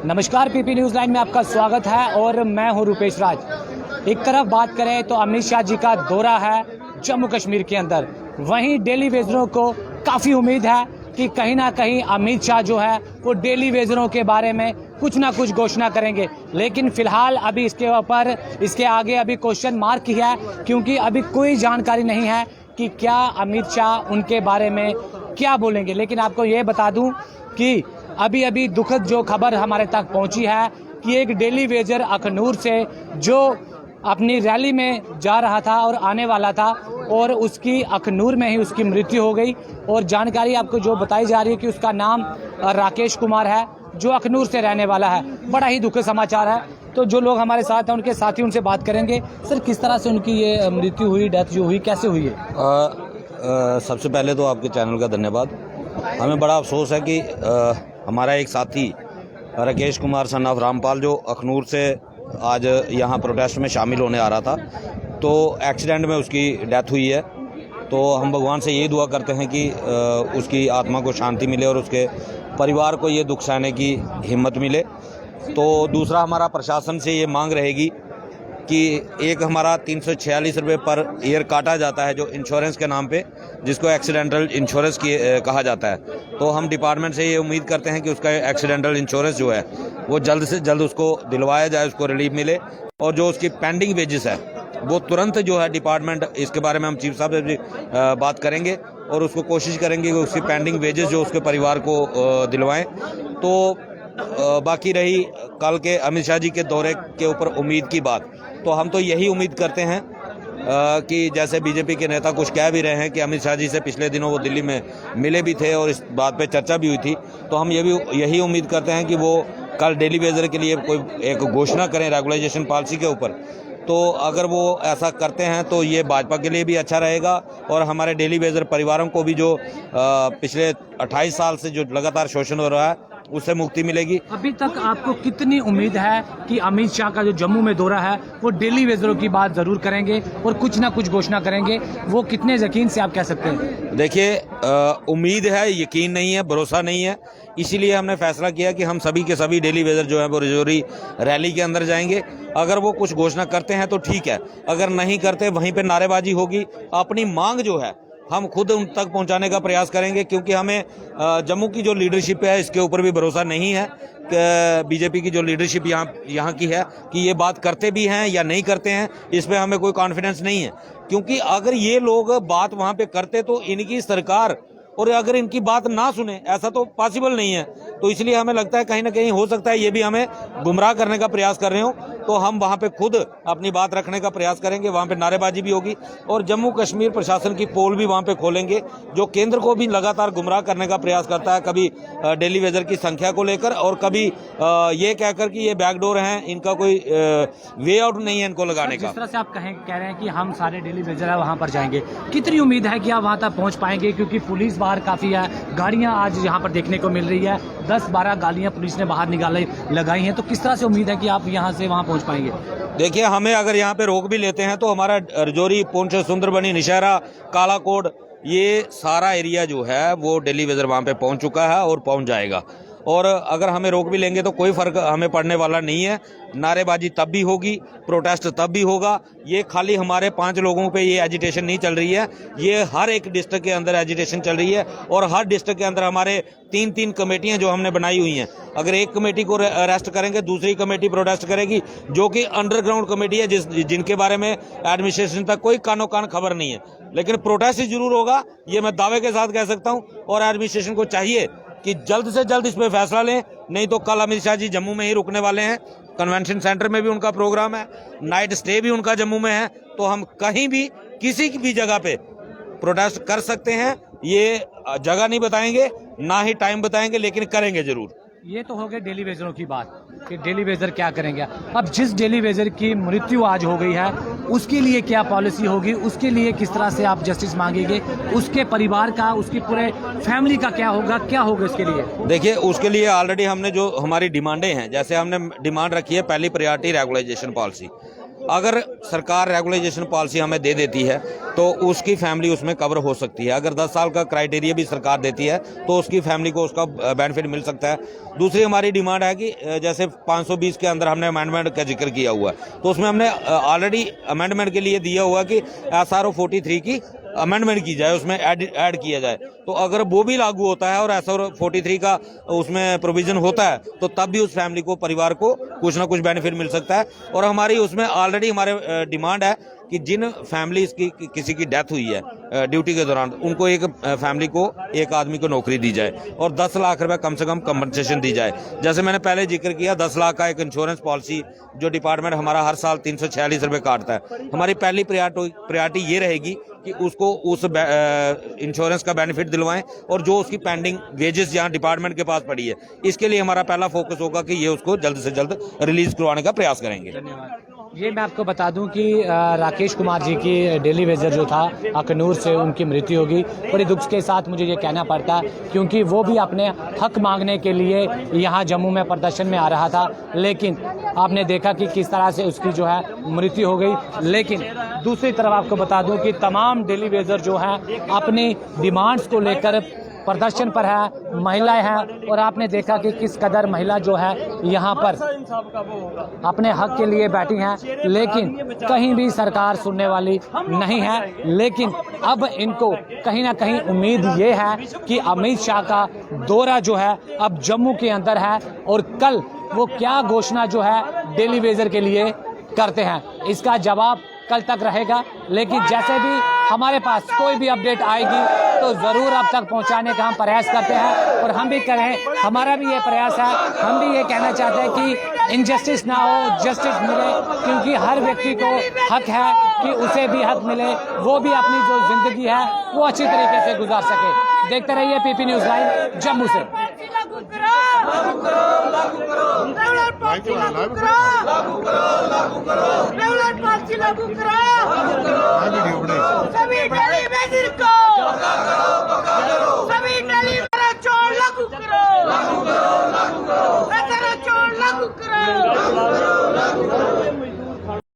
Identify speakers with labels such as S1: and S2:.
S1: नमस्कार, PP news line में आपका स्वागत है और मैं हूं रूपेश राज। एक तरफ बात करें तो अमित शाह जी का दौरा है जम्मू कश्मीर के अंदर, वहीं डेली वेजरों को काफ़ी उम्मीद है कि कहीं ना कहीं अमित शाह जो है वो डेली वेजरों के बारे में कुछ ना कुछ घोषणा करेंगे। लेकिन फिलहाल अभी इसके आगे अभी क्वेश्चन मार्क ही है, क्योंकि अभी कोई जानकारी नहीं है कि क्या अमित शाह उनके बारे में क्या बोलेंगे। लेकिन आपको ये बता दूं कि अभी दुखद जो खबर हमारे तक पहुंची है कि एक डेली वेजर अखनूर से जो अपनी रैली में जा रहा था और आने वाला था और उसकी अखनूर में ही उसकी मृत्यु हो गई। और जानकारी आपको जो बताई जा रही है कि उसका नाम राकेश कुमार है, जो अखनूर से रहने वाला है। बड़ा ही दुखद समाचार है। तो जो लोग हमारे साथ हैं उनके साथी, उनसे बात करेंगे। सर, किस तरह से उनकी ये मृत्यु हुई, डेथ जो हुई, कैसे हुई है?
S2: सबसे पहले तो आपके चैनल का धन्यवाद। हमें बड़ा अफसोस है कि हमारा एक साथी राकेश कुमार सन ऑफ रामपाल जो अखनूर से आज यहाँ प्रोटेस्ट में शामिल होने आ रहा था, तो एक्सीडेंट में उसकी डेथ हुई है। तो हम भगवान से यही दुआ करते हैं कि उसकी आत्मा को शांति मिले और उसके परिवार को ये दुख सहने की हिम्मत मिले। तो दूसरा, हमारा प्रशासन से ये मांग रहेगी कि एक हमारा 346 रुपये पर ईयर काटा जाता है जो इंश्योरेंस के नाम पे, जिसको एक्सीडेंटल इंश्योरेंस कहा जाता है। तो हम डिपार्टमेंट से ये उम्मीद करते हैं कि उसका एक्सीडेंटल इंश्योरेंस जो है वो जल्द से जल्द उसको दिलवाया जाए, उसको रिलीफ मिले। और जो उसकी पेंडिंग वेजेस है वो तुरंत जो है डिपार्टमेंट, इसके बारे में हम चीफ साहब से भी बात करेंगे और उसको कोशिश करेंगे कि उसकी पेंडिंग वेजेस जो उसके परिवार को दिलवाएं। तो बाकी रही कल के अमित शाह जी के दौरे के ऊपर उम्मीद की बात, तो हम तो यही उम्मीद करते हैं कि जैसे बीजेपी के नेता कुछ कह भी रहे हैं कि अमित शाह जी से पिछले दिनों वो दिल्ली में मिले भी थे और इस बात पे चर्चा भी हुई थी, तो हम यही उम्मीद करते हैं कि वो कल डेली वेजर के लिए कोई एक घोषणा करें रेगुलाइजेशन पॉलिसी के ऊपर। तो अगर वो ऐसा करते हैं तो ये भाजपा के लिए भी अच्छा रहेगा और हमारे डेली वेजर परिवारों को भी जो पिछले 28 साल से जो लगातार शोषण हो रहा है उससे मुक्ति मिलेगी।
S1: अभी तक आपको कितनी उम्मीद है कि अमित शाह का जो जम्मू में दौरा है वो डेली वेजरों की बात जरूर करेंगे और कुछ ना कुछ घोषणा करेंगे? वो कितने यकीन से आप कह सकते हैं?
S2: देखिए, उम्मीद है, यकीन नहीं है, भरोसा नहीं है। इसीलिए हमने फैसला किया कि हम सभी के सभी डेली वेजर जो है वो रजौरी रैली के अंदर जाएंगे। अगर वो कुछ घोषणा करते हैं तो ठीक है, अगर नहीं करते वहीं पे नारेबाजी होगी। अपनी मांग जो है हम खुद उन तक पहुंचाने का प्रयास करेंगे, क्योंकि हमें जम्मू की जो लीडरशिप है इसके ऊपर भी भरोसा नहीं है कि बीजेपी की जो लीडरशिप यहाँ की है कि ये बात करते भी हैं या नहीं करते हैं, इस पे हमें कोई कॉन्फिडेंस नहीं है। क्योंकि अगर ये लोग बात वहाँ पे करते तो इनकी सरकार, और अगर इनकी बात ना सुने, ऐसा तो पॉसिबल नहीं है। तो इसलिए हमें लगता है कहीं ना कहीं हो सकता है ये भी हमें गुमराह करने का प्रयास कर रहे हो। तो हम वहाँ पे खुद अपनी बात रखने का प्रयास करेंगे, वहाँ पे नारेबाजी भी होगी और जम्मू कश्मीर प्रशासन की पोल भी वहाँ पे खोलेंगे, जो केंद्र को भी लगातार गुमराह करने का प्रयास करता है, कभी डेली वेजर की संख्या को लेकर और कभी ये कहकर कि ये बैकडोर हैं, इनका कोई वे आउट नहीं है इनको लगाने का।
S1: जिस तरह से आप कह रहे हैं कि हम सारे डेली वेजर है वहाँ पर जाएंगे, कितनी उम्मीद है कि आप वहाँ तक पहुँच पाएंगे? क्योंकि पुलिस बाहर काफ़ी है, गाड़ियाँ आज यहाँ पर देखने को मिल रही है, 10-12 गाड़ियाँ पुलिस ने बाहर लगाई हैं। तो किस तरह से उम्मीद है कि आप यहाँ से वहाँ पहुँच पाएंगे?
S2: देखिए, हमें अगर यहाँ पे रोक भी लेते हैं तो हमारा रजौरी, पुंछ, सुंदरबनी, नौशहरा, कालाकोट, ये सारा एरिया जो है वो डेली वेजर वहाँ पे पहुँच चुका है और पहुँच जाएगा। और अगर हमें रोक भी लेंगे तो कोई फर्क हमें पड़ने वाला नहीं है। नारेबाजी तब भी होगी, प्रोटेस्ट तब भी होगा। ये खाली हमारे 5 लोगों पे ये एजिटेशन नहीं चल रही है, ये हर एक डिस्ट्रिक्ट के अंदर एजिटेशन चल रही है। और हर डिस्ट्रिक्ट के अंदर हमारे 3-3 कमेटियां जो हमने बनाई हुई हैं। अगर एक कमेटी को अरेस्ट करेंगे, दूसरी कमेटी प्रोटेस्ट करेगी, जो कि अंडरग्राउंड कमेटी है, जिनके बारे में एडमिनिस्ट्रेशन तक कोई कानो कान खबर नहीं है। लेकिन प्रोटेस्ट जरूर होगा, ये मैं दावे के साथ कह सकता हूँ। और एडमिनिस्ट्रेशन को चाहिए कि जल्द से जल्द इस पे फैसला लें, नहीं तो कल अमित शाह जी जम्मू में ही रुकने वाले हैं। कन्वेंशन सेंटर में भी उनका प्रोग्राम है, नाइट स्टे भी उनका जम्मू में है। तो हम कहीं भी किसी भी जगह पे प्रोटेस्ट कर सकते हैं। ये जगह नहीं बताएंगे, ना ही टाइम बताएंगे, लेकिन करेंगे जरूर।
S1: ये तो हो गए डेली वेजरों की बात कि डेली वेजर क्या करेंगे। अब जिस डेली वेजर की मृत्यु आज हो गई है उसके लिए क्या पॉलिसी होगी, उसके लिए किस तरह से आप जस्टिस मांगेंगे, उसके परिवार का, उसकी पूरे फैमिली का क्या होगा इसके लिए?
S2: देखिए, उसके लिए ऑलरेडी हमने जो हमारी डिमांडें हैं, जैसे हमने डिमांड रखी है पहली प्रायोरिटी रेगुलाइजेशन पॉलिसी। अगर सरकार रेगुलाइजेशन पॉलिसी हमें दे देती है तो उसकी फैमिली उसमें कवर हो सकती है। अगर 10 साल का क्राइटेरिया भी सरकार देती है तो उसकी फैमिली को उसका बेनिफिट मिल सकता है। दूसरी हमारी डिमांड है कि जैसे 520 के अंदर हमने अमेंडमेंट का जिक्र किया हुआ है, तो उसमें हमने ऑलरेडी अमेंडमेंट के लिए दिया हुआ कि SRO 43 की अमेंडमेंट की जाए, उसमें ऐड किया जाए। तो अगर वो भी लागू होता है और SRO 43 का उसमें प्रोविजन होता है तो तब भी उस फैमिली को, परिवार को कुछ ना कुछ बेनिफिट मिल सकता है। और हमारी उसमें ऑलरेडी हमारे डिमांड है कि जिन फैमिलीज की किसी की डेथ हुई है ड्यूटी के दौरान, उनको एक फैमिली को, एक आदमी को नौकरी दी जाए और 10 लाख रुपए कम से कम कंपनसेशन दी जाए। जैसे मैंने पहले जिक्र किया, 10 लाख का एक इंश्योरेंस पॉलिसी जो डिपार्टमेंट हमारा हर साल 346 रुपये काटता है। हमारी पहली प्रायोरिटी ये रहेगी कि उसको उस इंश्योरेंस का बेनिफिट दिलवाएं और जो उसकी पेंडिंग वेजेस यहाँ डिपार्टमेंट के पास पड़ी है, इसके लिए हमारा पहला फोकस होगा कि ये उसको जल्द से जल्द रिलीज करवाने का प्रयास करेंगे।
S1: ये मैं आपको बता दूं कि राकेश कुमार जी की डेली वेजर जो था अखनूर से, उनकी मृत्यु होगी। बड़े दुख के साथ मुझे ये कहना पड़ता है, क्योंकि वो भी अपने हक मांगने के लिए यहाँ जम्मू में प्रदर्शन में आ रहा था, लेकिन आपने देखा कि किस तरह से उसकी जो है मृत्यु हो गई। लेकिन दूसरी तरफ आपको बता दूं कि तमाम डेली वेजर जो हैं अपनी डिमांड्स को लेकर प्रदर्शन पर है, महिलाएं हैं, और आपने देखा कि किस कदर महिला जो है यहाँ पर अपने हक के लिए बैठी हैं, लेकिन कहीं भी सरकार सुनने वाली नहीं है। लेकिन अब इनको कहीं ना कहीं उम्मीद ये है कि अमित शाह का दौरा जो है अब जम्मू के अंदर है और कल वो क्या घोषणा जो है डेली वेजर के लिए करते हैं, इसका जवाब कल तक रहेगा। लेकिन जैसे भी हमारे पास कोई भी अपडेट आएगी तो ज़रूर आप तक पहुंचाने का हम प्रयास करते हैं, और हम भी करें, हमारा भी ये प्रयास है। हम भी ये कहना चाहते हैं कि इनजस्टिस ना हो, जस्टिस मिले, क्योंकि हर व्यक्ति को हक है कि उसे भी हक मिले, वो भी अपनी जो जिंदगी है वो अच्छी तरीके से गुजार सके। देखते रहिए PP न्यूज़ लाइव जम्मू से।
S3: सभी डेली वेजर को, सभी डेली वेजर चोर लागू करो, लागू करो, लागू करो, लागू करो।